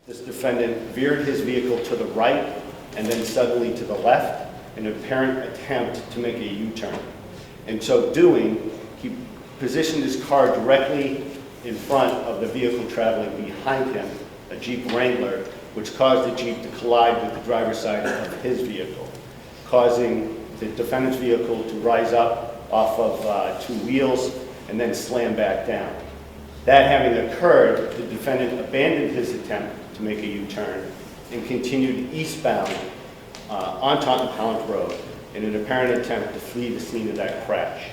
This defendant veered his vehicle to the right and then suddenly to the left in an apparent attempt to make a U-turn. In so doing, he positioned his car directly in front of the vehicle traveling behind him, a Jeep Wrangler, which caused the Jeep to collide with the driver's side of his vehicle, causing the defendant's vehicle to rise up off of two wheels and then slam back down. That having occurred, the defendant abandoned his attempt to make a U-turn and continued eastbound on Taunton Pound Road in an apparent attempt to flee the scene of that crash.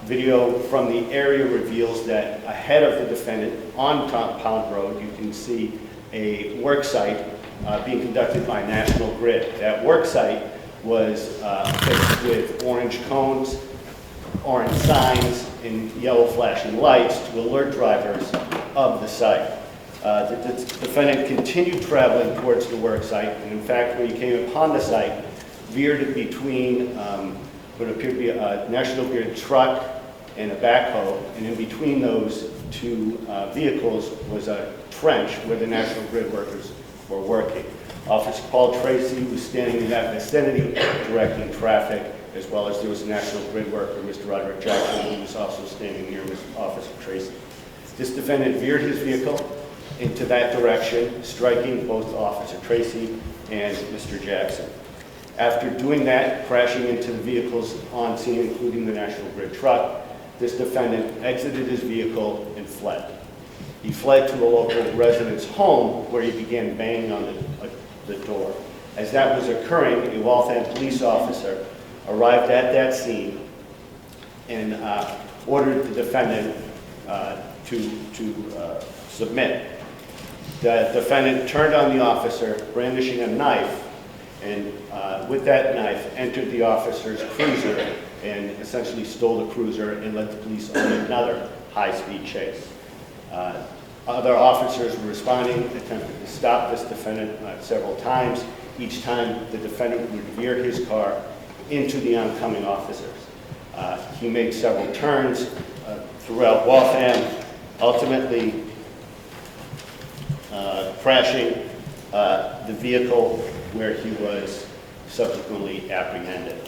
Video from the area reveals that ahead of the defendant on Taunton Pound Road, you can see a work site being conducted by National Grid. That work site was fixed with orange cones, orange signs, and yellow flashing lights to alert drivers of the site. The defendant continued traveling towards the work site, and in fact, when he came upon the site, veered between what appeared to be a National Grid truck and a backhoe, and in between those two vehicles was a trench where the National Grid workers were working. Officer Paul Tracy was standing in that vicinity directing traffic, as well as there was a National Grid worker, Mr. Roderick Jackson, who was also standing near Officer Tracy. This defendant veered his vehicle into that direction, striking both Officer Tracy and Mr. Jackson. After doing that, crashing into the vehicles on scene, including the National Grid truck, this defendant exited his vehicle and fled. He fled to a local resident's home where he began banging on the door. As that was occurring, a Waltham police officer arrived at that scene and ordered the defendant to submit. The defendant turned on the officer, brandishing a knife, and with that knife entered the officer's cruiser and essentially stole the cruiser and led the police on another high-speed chase. Other officers were responding, attempted to stop this defendant several times. Each time the defendant would veer his car into the oncoming officers. He made several turns throughout Waltham, ultimately crashing the vehicle where he was subsequently apprehended.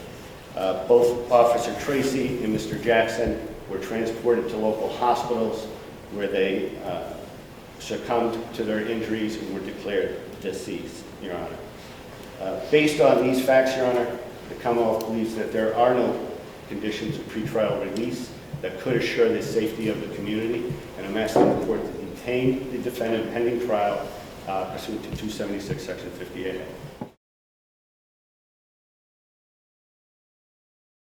Both Officer Tracy and Mr. Jackson were transported to local hospitals where they succumbed to their injuries and were declared deceased, Your Honor. Based on these facts, Your Honor, the Commonwealth believes that there are no conditions of pretrial release that could assure the safety of the community, and I'm asking the court to detain the defendant pending trial pursuant to 276, Section 58A.